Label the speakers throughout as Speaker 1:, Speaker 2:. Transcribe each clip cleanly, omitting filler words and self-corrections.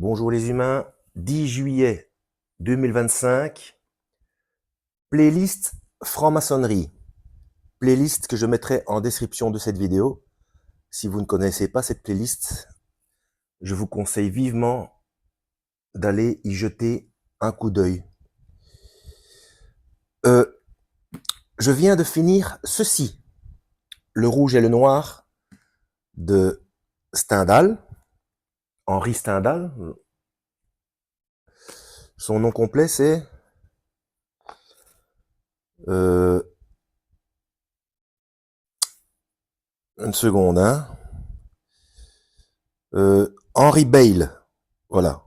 Speaker 1: Bonjour les humains, 10 juillet 2025, playlist franc-maçonnerie, playlist que je mettrai en description de cette vidéo. Si vous ne connaissez pas cette playlist, je vous conseille vivement d'aller y jeter un coup d'œil. Je viens de finir ceci, Le Rouge et le Noir de Stendhal, Henri Stendhal. Son nom complet c'est une seconde, hein. Henry Bale, voilà.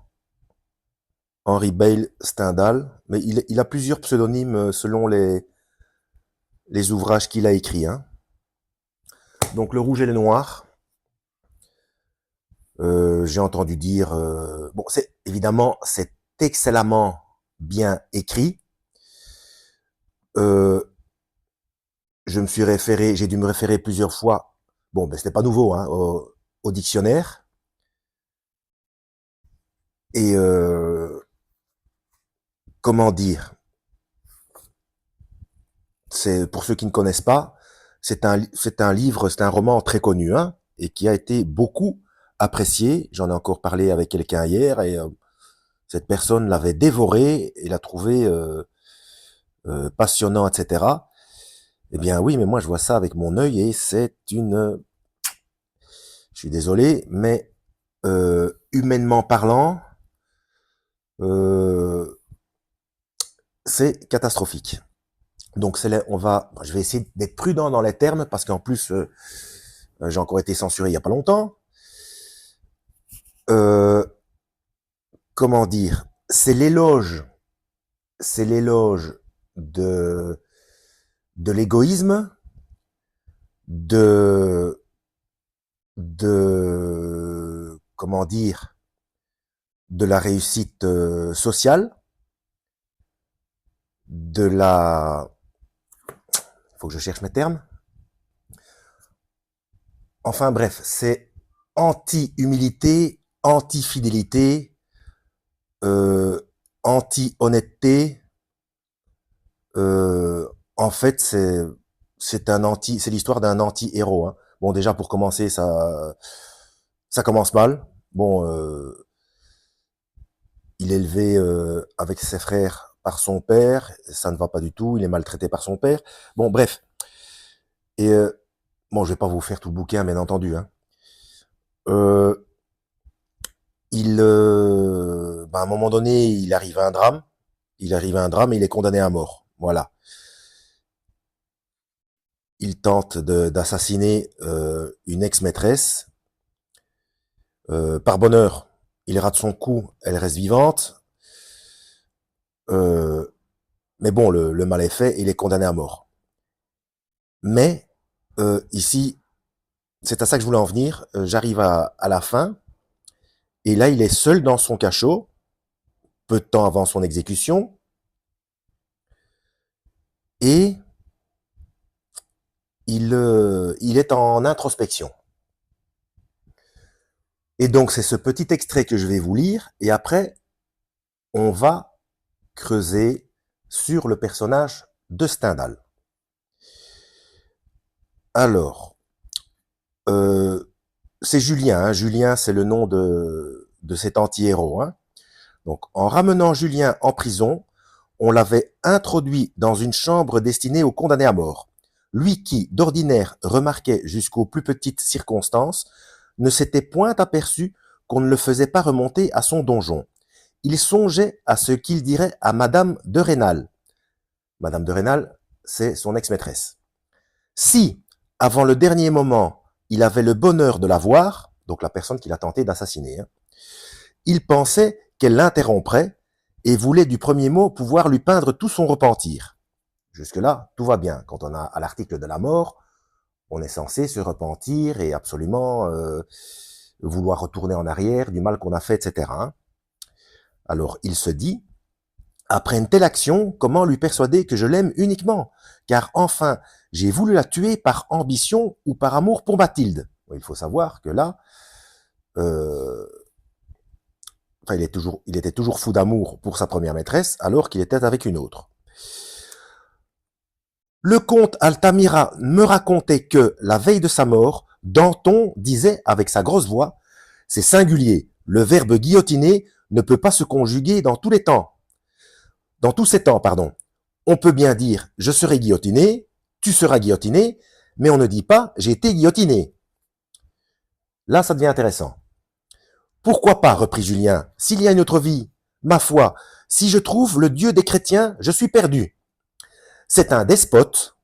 Speaker 1: Henry Bale Stendhal, mais il a plusieurs pseudonymes selon les ouvrages qu'il a écrits. Hein. Donc Le Rouge et le Noir, j'ai entendu dire... bon, c'est évidemment, c'est excellemment bien écrit. Je me suis référé, j'ai dû me référer plusieurs fois, bon, ben c'était pas nouveau, hein, au dictionnaire. Et comment dire, c'est pour ceux qui ne connaissent pas, c'est un livre, c'est un roman très connu, hein, et qui a été beaucoup apprécié. J'en ai encore parlé avec quelqu'un hier, et cette personne l'avait dévoré et l'a trouvé passionnant, etc. Eh bien oui, mais moi je vois ça avec mon œil et c'est une... Je suis désolé, mais humainement parlant, c'est catastrophique. Donc je vais essayer d'être prudent dans les termes parce qu'en plus j'ai encore été censuré il y a pas longtemps. Comment dire, c'est l'éloge de l'égoïsme, comment dire, de la réussite sociale, faut que je cherche mes termes. Enfin bref, c'est anti-humilité, anti-fidélité, anti-honnêteté. En fait, c'est l'histoire d'un anti-héros. Hein. Bon, déjà pour commencer, ça commence mal. Bon, il est élevé avec ses frères par son père, ça ne va pas du tout. Il est maltraité par son père. Bon, bref. Et bon, je vais pas vous faire tout le bouquin, bien entendu. Hein. À un moment donné, il arrive à un drame. Il arrive à un drame et il est condamné à mort. Voilà. Il tente d'assassiner une ex-maîtresse. Par bonheur, il rate son coup, elle reste vivante. Mais bon, le mal est fait, il est condamné à mort. Mais ici, c'est à ça que je voulais en venir. J'arrive à la fin, et là, il est seul dans son cachot, peu de temps avant son exécution, et il est en introspection. Et donc, c'est ce petit extrait que je vais vous lire, et après, on va creuser sur le personnage de Stendhal. Alors, c'est Julien. Hein. Julien, c'est le nom de cet anti-héros. Hein. Donc, en ramenant Julien en prison, on l'avait introduit dans une chambre destinée aux condamnés à mort. Lui qui, d'ordinaire, remarquait jusqu'aux plus petites circonstances, ne s'était point aperçu qu'on ne le faisait pas remonter à son donjon. Il songeait à ce qu'il dirait à Madame de Rênal. Madame de Rênal, c'est son ex-maîtresse. Si, avant le dernier moment, il avait le bonheur de la voir, donc la personne qu'il a tenté d'assassiner, hein, il pensait qu'elle l'interromprait et voulait du premier mot pouvoir lui peindre tout son repentir. Jusque-là, tout va bien. Quand on a à l'article de la mort, on est censé se repentir et absolument vouloir retourner en arrière du mal qu'on a fait, etc. Hein. Alors, il se dit, après une telle action, comment lui persuader que je l'aime uniquement? Car enfin, j'ai voulu la tuer par ambition ou par amour pour Mathilde. Il faut savoir que là, Enfin, il était toujours fou d'amour pour sa première maîtresse, alors qu'il était avec une autre. Le comte Altamira me racontait que, la veille de sa mort, Danton disait avec sa grosse voix, « C'est singulier, le verbe guillotiner ne peut pas se conjuguer dans tous les temps. Dans tous ces temps, pardon. On peut bien dire « je serai guillotiné »,« tu seras guillotiné », mais on ne dit pas « j'ai été guillotiné ». Là, ça devient intéressant. Pourquoi pas, reprit Julien, s'il y a une autre vie, ma foi, si je trouve le Dieu des chrétiens, je suis perdu. C'est un despote,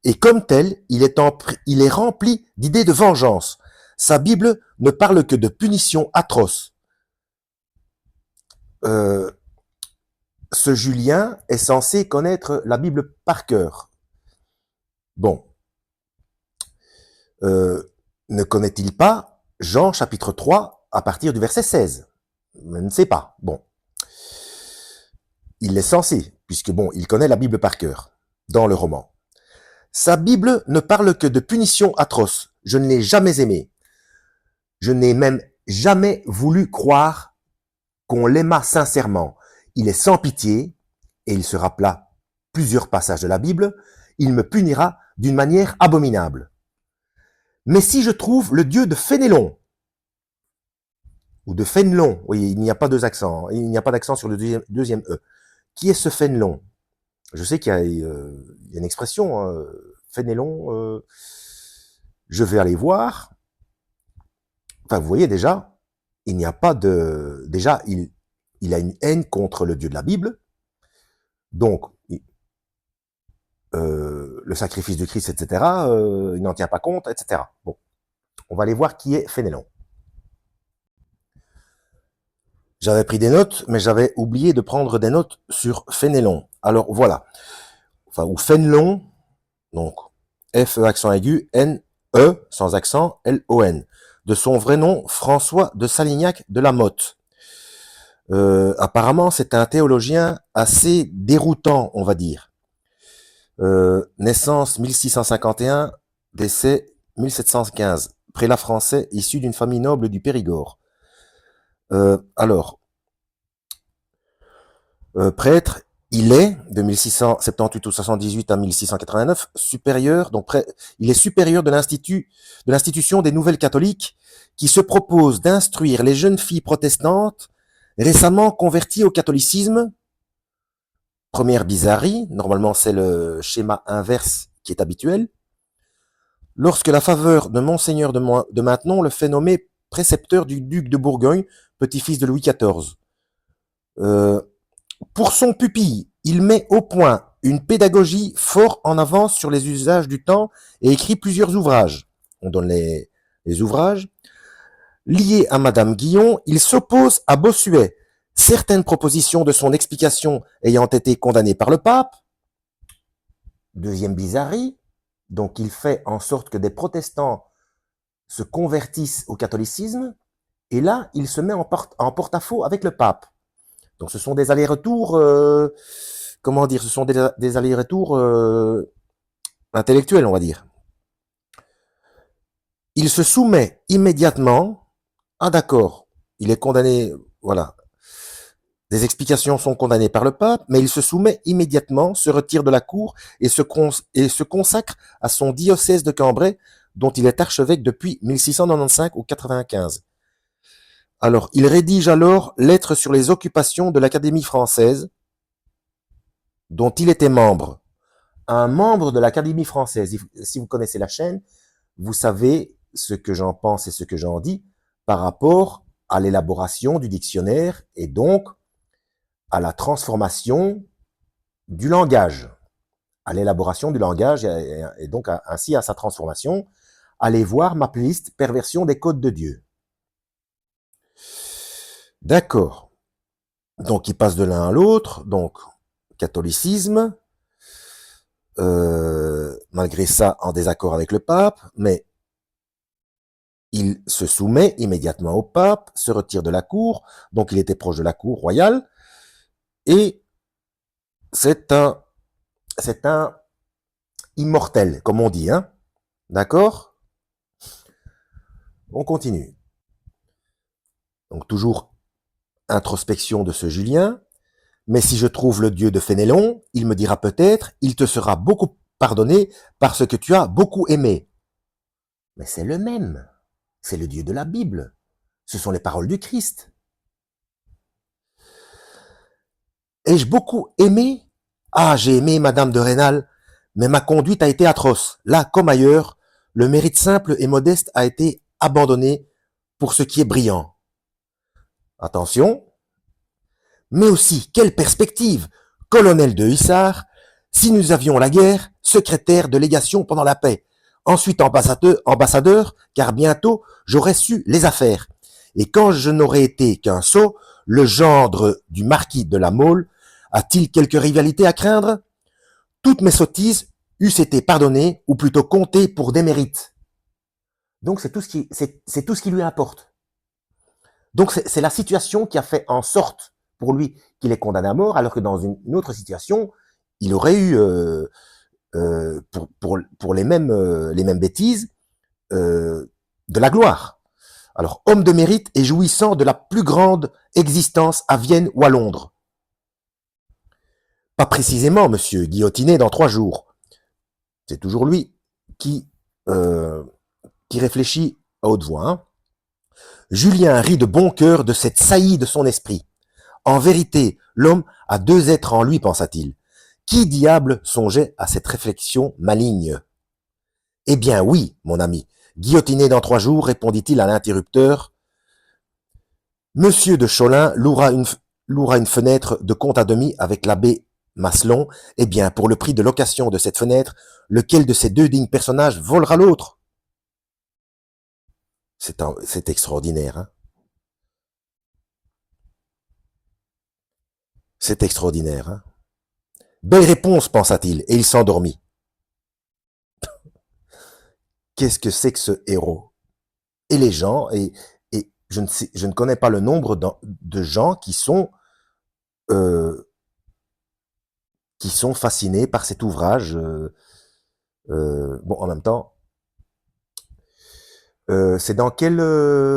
Speaker 1: et comme tel, il est rempli d'idées de vengeance. Sa Bible ne parle que de punitions atroces. Ce Julien est censé connaître la Bible par cœur. Bon. Ne connaît-il pas Jean chapitre 3 à partir du verset 16? Je ne sais pas. Bon. Il est censé, puisque bon, il connaît la Bible par cœur, dans le roman. Sa Bible ne parle que de punitions atroces. Je ne l'ai jamais aimé. Je n'ai même jamais voulu croire qu'on l'aima sincèrement. Il est sans pitié, et il se rappela plusieurs passages de la Bible, il me punira d'une manière abominable. Mais si je trouve le Dieu de Fénélon, ou de Fénelon, oui, il n'y a pas deux accents, il n'y a pas d'accent sur le deuxième E. Qui est ce Fénelon? Je sais qu'il y a une expression, Fénélon, je vais aller voir. Enfin, vous voyez déjà, il n'y a pas de... Déjà, il a une haine contre le Dieu de la Bible, donc le sacrifice du Christ, etc., il n'en tient pas compte, etc. Bon, on va aller voir qui est Fénélon. J'avais pris des notes, mais j'avais oublié de prendre des notes sur Fénélon. Alors voilà, enfin, ou Fénelon, donc F-E accent aigu, N-E sans accent, L-O-N. De son vrai nom, François de Salignac de la Motte. Apparemment, c'est un théologien assez déroutant, on va dire. Naissance 1651, décès 1715. Prélat français issu d'une famille noble du Périgord. Alors, prêtre, il est, de 1678 ou 78 à 1689, supérieur, donc il est supérieur de l'institution des Nouvelles Catholiques qui se propose d'instruire les jeunes filles protestantes récemment converties au catholicisme. Première bizarrerie, normalement c'est le schéma inverse qui est habituel. Lorsque la faveur de Monseigneur de Maintenon le fait nommer précepteur du duc de Bourgogne, petit-fils de Louis XIV. Pour son pupille, il met au point une pédagogie fort en avance sur les usages du temps et écrit plusieurs ouvrages. On donne les ouvrages. Lié à Madame Guillon, il s'oppose à Bossuet, certaines propositions de son explication ayant été condamnées par le pape. Deuxième bizarrerie, donc il fait en sorte que des protestants se convertissent au catholicisme, et là, il se met en porte-à-faux avec le pape. Donc ce sont des allers-retours, comment dire, ce sont des allers-retours intellectuels, on va dire. Il se soumet immédiatement, ah d'accord, il est condamné, voilà, des explications sont condamnées par le pape, mais il se soumet immédiatement, se retire de la cour et se consacre à son diocèse de Cambrai, dont il est archevêque depuis 1695 ou 95. Alors, il rédige alors Lettres sur les occupations de l'Académie française, dont il était membre. Un membre de l'Académie française, si vous connaissez la chaîne, vous savez ce que j'en pense et ce que j'en dis par rapport à l'élaboration du dictionnaire et donc à la transformation du langage, à l'élaboration du langage et donc ainsi à sa transformation. Allez voir ma playlist Perversion des codes de Dieu. D'accord. Donc il passe de l'un à l'autre, donc catholicisme, malgré ça en désaccord avec le pape, mais il se soumet immédiatement au pape, se retire de la cour, donc il était proche de la cour royale, et c'est un immortel, comme on dit, hein. D'accord? On continue. Donc toujours introspection de ce Julien. Mais si je trouve le Dieu de Fénélon, il me dira peut-être, il te sera beaucoup pardonné parce que tu as beaucoup aimé. Mais c'est le même. C'est le Dieu de la Bible. Ce sont les paroles du Christ. Ai-je beaucoup aimé? Ah, j'ai aimé Madame de Rênal, mais ma conduite a été atroce. Là, comme ailleurs, le mérite simple et modeste a été abandonné pour ce qui est brillant. Attention. Mais aussi, quelle perspective! Colonel de hussards, si nous avions la guerre, secrétaire de légation pendant la paix, ensuite ambassadeur, car bientôt j'aurais su les affaires. Et quand je n'aurais été qu'un sot, le gendre du marquis de la Mole a-t-il quelque rivalité à craindre? Toutes mes sottises eussent été pardonnées, ou plutôt comptées pour des mérites. Donc c'est tout ce qui lui importe. Donc c'est la situation qui a fait en sorte pour lui qu'il est condamné à mort, alors que dans une autre situation, il aurait eu pour les mêmes bêtises de la gloire. Alors, homme de mérite et jouissant de la plus grande existence à Vienne ou à Londres. Pas précisément, monsieur, guillotiné dans 3 jours. C'est toujours lui qui réfléchit à haute voix. Hein. Julien rit de bon cœur de cette saillie de son esprit. En vérité, l'homme a 2 êtres en lui, pensa-t-il. Qui diable songeait à cette réflexion maligne? Eh bien oui, mon ami, guillotiné dans 3 jours, répondit-il à l'interrupteur. Monsieur de Cholin louera une fenêtre de compte à demi avec l'abbé Maslon. Eh bien, pour le prix de location de cette fenêtre, lequel de ces 2 dignes personnages volera l'autre? C'est extraordinaire, hein. C'est extraordinaire, hein. Belle réponse, pensa-t-il, et il s'endormit. Qu'est-ce que c'est que ce héros? Et les gens, et je ne connais pas le nombre de gens qui sont fascinés par cet ouvrage. Bon, en même temps, c'est dans quel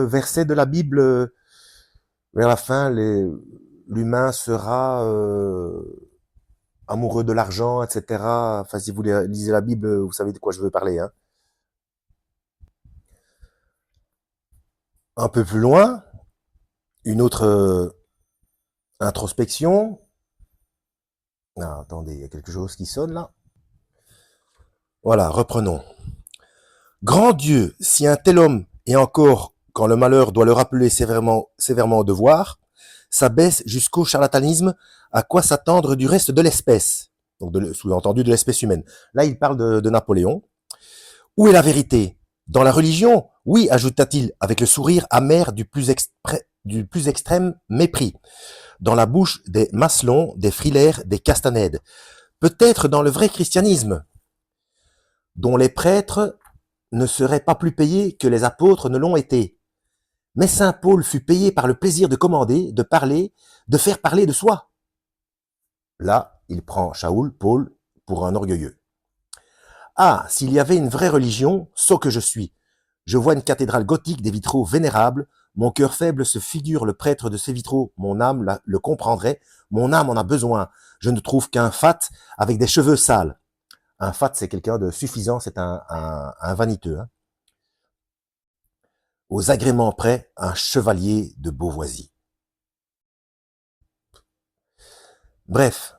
Speaker 1: verset de la Bible, vers la fin, l'humain sera amoureux de l'argent, etc. Enfin, si vous lisez la Bible, vous savez de quoi je veux parler. Hein. Un peu plus loin, une autre introspection. Ah, attendez, il y a quelque chose qui sonne là. Voilà, reprenons. Grand Dieu, si un tel homme, et encore quand le malheur doit le rappeler sévèrement au devoir, s'abaisse jusqu'au charlatanisme, à quoi s'attendre du reste de l'espèce? Donc sous-entendu de l'espèce humaine. Là, il parle de Napoléon. Où est la vérité? Dans la religion? Oui, ajouta-t-il, avec le sourire amer du plus extrême mépris. Dans la bouche des Maslon, des Frilair, des Castanède. Peut-être dans le vrai christianisme, dont les prêtres ne seraient pas plus payés que les apôtres ne l'ont été. Mais saint Paul fut payé par le plaisir de commander, de parler, de faire parler de soi. Là, il prend Paul, pour un orgueilleux. Ah, s'il y avait une vraie religion, sot que je suis. Je vois une cathédrale gothique, des vitraux vénérables. Mon cœur faible se figure le prêtre de ces vitraux. Mon âme le comprendrait. Mon âme en a besoin. Je ne trouve qu'un fat avec des cheveux sales. Un fat, c'est quelqu'un de suffisant, c'est un vaniteux. Hein. Aux agréments près, un chevalier de Beauvoisis. Bref,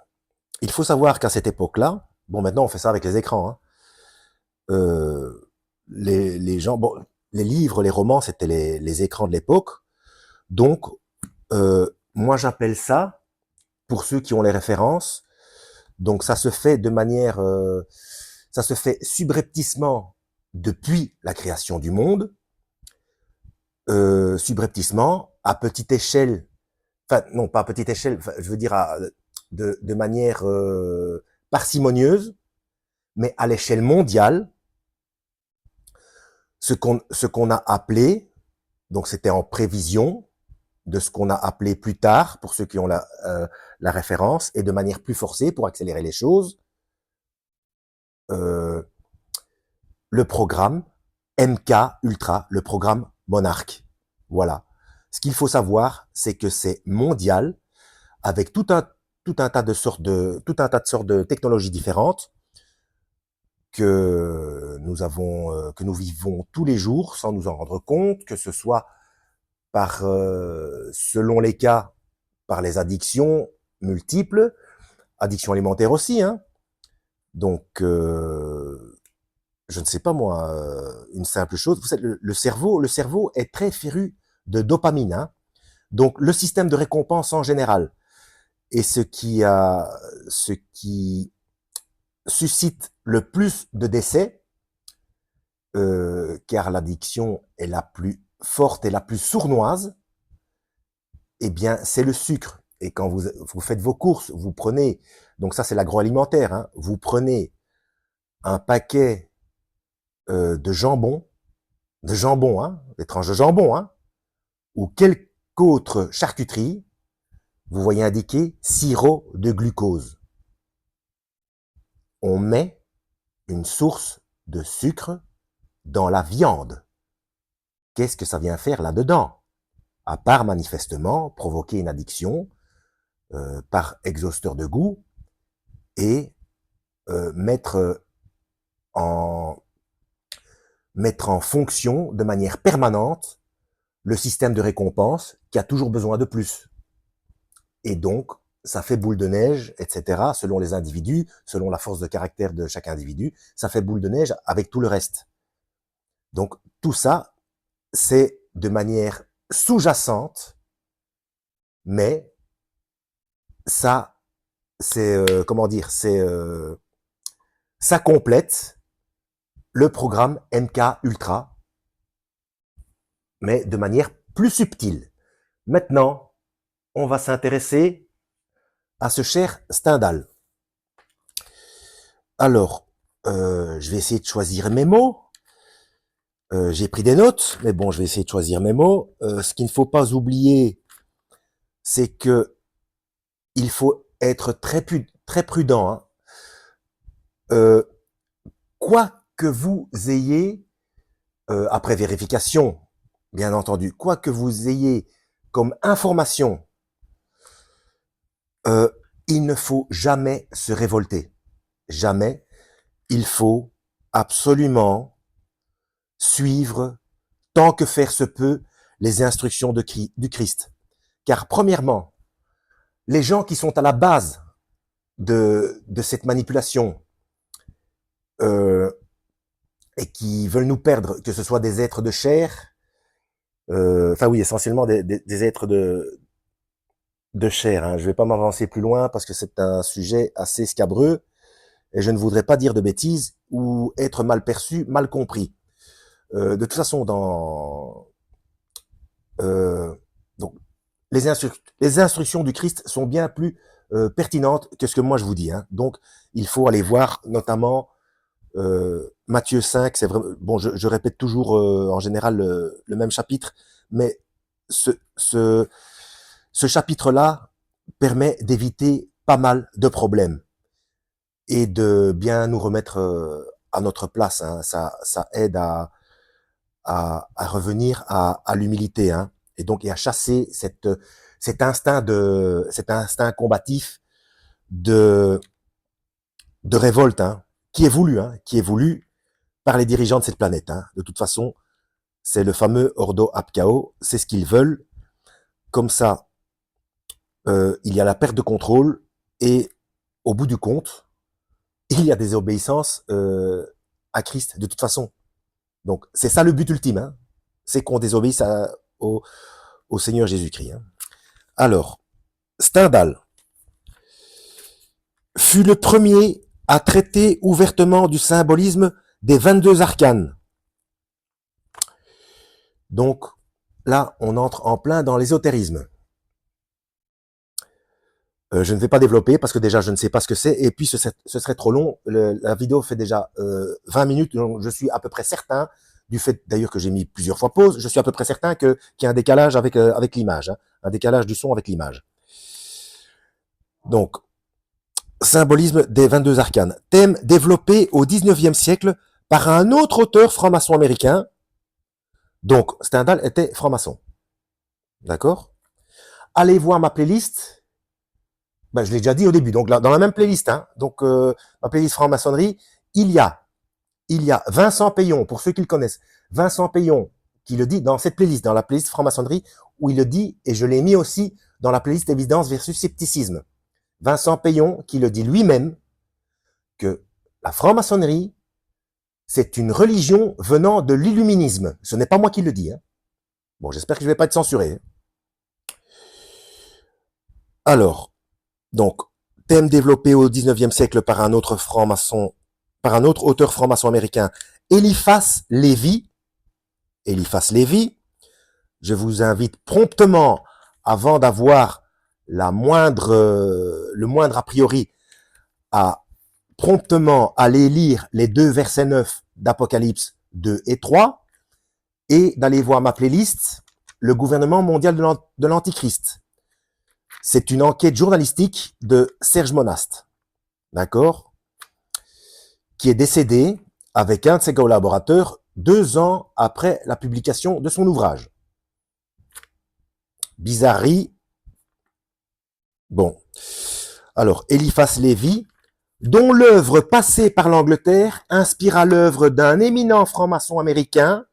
Speaker 1: il faut savoir qu'à cette époque-là, bon, maintenant on fait ça avec les écrans, hein, les gens, bon, les livres, les romans, c'était les écrans de l'époque. Donc, moi j'appelle ça, pour ceux qui ont les références, donc ça se fait de manière, ça se fait subrepticement depuis la création du monde, subrepticement, à petite échelle, enfin non pas à petite échelle, je veux dire de manière parcimonieuse, mais à l'échelle mondiale, ce qu'on a appelé, donc c'était en prévision de ce qu'on a appelé plus tard, pour ceux qui ont la référence, et de manière plus forcée pour accélérer les choses, le programme MK Ultra, le programme Monarch. Voilà. Ce qu'il faut savoir, c'est que c'est mondial, avec tout un tas de sortes de technologies différentes que nous vivons tous les jours sans nous en rendre compte, que ce soit selon les cas, par les addictions multiples, addictions alimentaires aussi, hein. Donc, je ne sais pas moi, une simple chose. Vous savez, le cerveau est très féru de dopamine, hein. Donc, le système de récompense en général. Et ce qui suscite le plus de décès, car l'addiction est la plus forte et la plus sournoise, eh bien, c'est le sucre. Et quand vous faites vos courses, vous prenez, donc ça c'est l'agroalimentaire, hein, vous prenez un paquet de jambon, hein, des tranches de jambon, hein, ou quelque autre charcuterie, vous voyez indiqué sirop de glucose. On met une source de sucre dans la viande. Qu'est-ce que ça vient faire là-dedans? À part manifestement provoquer une addiction par exhausteur de goût et mettre en fonction de manière permanente le système de récompense qui a toujours besoin de plus. Et donc, ça fait boule de neige, etc., selon les individus, selon la force de caractère de chaque individu, ça fait boule de neige avec tout le reste. Donc, tout ça, c'est de manière sous-jacente, mais ça, c'est, ça complète le programme MK Ultra, mais de manière plus subtile. Maintenant, on va s'intéresser à ce cher Stendhal. Alors, je vais essayer de choisir mes mots. J'ai pris des notes, mais bon, je vais essayer de choisir mes mots. Ce qu'il ne faut pas oublier, c'est que il faut être très prudent, hein. Quoi que vous ayez, après vérification, bien entendu, quoi que vous ayez comme information, il ne faut jamais se révolter. Jamais. Il faut absolument suivre, tant que faire se peut, les instructions du Christ. Car premièrement, les gens qui sont à la base de cette manipulation et qui veulent nous perdre, que ce soit des êtres de chair, enfin oui, essentiellement des êtres de chair, hein. Je ne vais pas m'avancer plus loin parce que c'est un sujet assez scabreux et je ne voudrais pas dire de bêtises ou être mal perçu, mal compris. De toute façon, donc les instructions du Christ sont bien plus pertinentes que ce que moi je vous dis, hein. Donc, il faut aller voir notamment Matthieu 5. C'est vraiment bon. Je répète toujours en général le même chapitre, mais ce chapitre-là permet d'éviter pas mal de problèmes et de bien nous remettre à notre place, hein. Ça aide à revenir à l'humilité, hein, et donc à chasser cet instinct combatif de révolte, hein, qui est voulu par les dirigeants de cette planète, hein. De toute façon, c'est le fameux Ordo ab Chao, c'est ce qu'ils veulent. Comme ça, il y a la perte de contrôle et au bout du compte, il y a des obéissances à Christ de toute façon. Donc, c'est ça le but ultime, hein, c'est qu'on désobéisse au Seigneur Jésus-Christ, hein. Alors, Stendhal fut le premier à traiter ouvertement du symbolisme des 22 arcanes. Donc, là, on entre en plein dans l'ésotérisme. Je ne vais pas développer parce que déjà, je ne sais pas ce que c'est et puis ce serait trop long. La vidéo fait déjà 20 minutes, donc je suis à peu près certain, du fait d'ailleurs que j'ai mis plusieurs fois pause, je suis à peu près certain qu'il y a un décalage avec l'image, hein, un décalage du son avec l'image. Donc, symbolisme des 22 arcanes, thème développé au 19e siècle par un autre auteur franc-maçon américain. Donc, Stendhal était franc-maçon. D'accord? Allez voir ma playlist. Ben, je l'ai déjà dit au début. Donc, là, dans la même playlist, hein, donc, ma playlist franc-maçonnerie, il y a, il y a Vincent Payon, pour ceux qui le connaissent. Vincent Payon, qui le dit dans cette playlist, dans la playlist franc-maçonnerie, où il le dit, et je l'ai mis aussi dans la playlist évidence versus scepticisme. Vincent Payon, qui le dit lui-même, que la franc-maçonnerie, c'est une religion venant de l'illuminisme. Ce n'est pas moi qui le dis. Hein. Bon, j'espère que je ne vais pas être censuré. Hein. Alors, donc, thème développé au 19e siècle par un autre franc-maçon, par un autre auteur franc-maçon américain, Eliphas Lévy. Eliphas Lévy, je vous invite promptement, avant d'avoir le moindre a priori, à promptement aller lire les 2 versets 9 d'Apocalypse 2 et 3 et d'aller voir ma playlist, le gouvernement mondial de l'Antichrist. C'est une enquête journalistique de Serge Monast, d'accord, qui est décédé avec un de ses collaborateurs 2 ans après la publication de son ouvrage. Bizarrerie. Bon. Alors, Eliphas Lévy, dont l'œuvre passée par l'Angleterre inspira l'œuvre d'un éminent franc-maçon américain,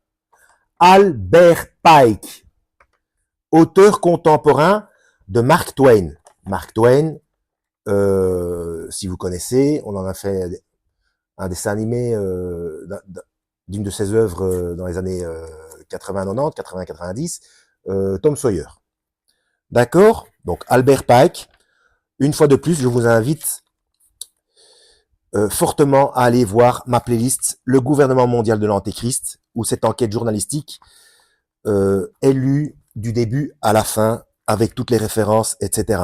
Speaker 1: Albert Pike, auteur contemporain de Mark Twain. Mark Twain, si vous connaissez, on en a fait un dessin animé d'une de ses œuvres dans les années 80-90, 80-90, Tom Sawyer. D'accord? Donc Albert Pike, une fois de plus, je vous invite fortement à aller voir ma playlist Le gouvernement mondial de l'Antéchrist, où cette enquête journalistique est lue du début à la fin, avec toutes les références, etc.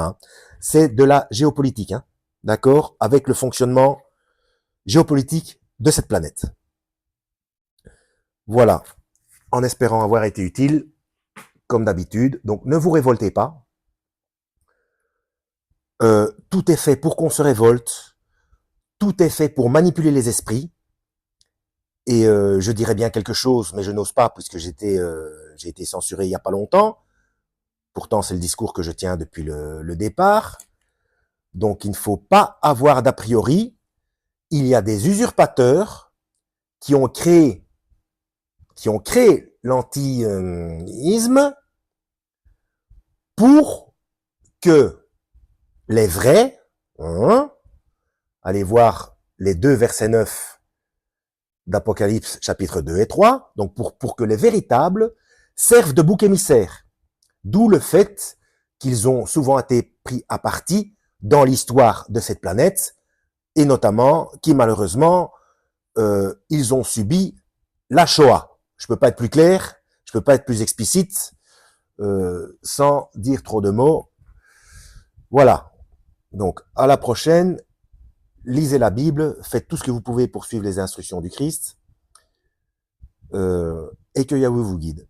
Speaker 1: C'est de la géopolitique, hein, d'accord, avec le fonctionnement géopolitique de cette planète. Voilà, en espérant avoir été utile, comme d'habitude. Donc ne vous révoltez pas. Tout est fait pour qu'on se révolte. Tout est fait pour manipuler les esprits. Et je dirais bien quelque chose, mais je n'ose pas puisque j'ai été censuré il n'y a pas longtemps. Pourtant, c'est le discours que je tiens depuis le départ. Donc, il ne faut pas avoir d'a priori. Il y a des usurpateurs qui ont créé l'antiisme pour que les vrais, allez voir les 2 versets 9 d'Apocalypse chapitre 2 et 3, donc pour que les véritables servent de bouc émissaire. D'où le fait qu'ils ont souvent été pris à partie dans l'histoire de cette planète, et notamment qui malheureusement, ils ont subi la Shoah. Je peux pas être plus clair, je peux pas être plus explicite, sans dire trop de mots. Voilà. Donc, à la prochaine. Lisez la Bible, faites tout ce que vous pouvez pour suivre les instructions du Christ, et que Yahweh vous guide.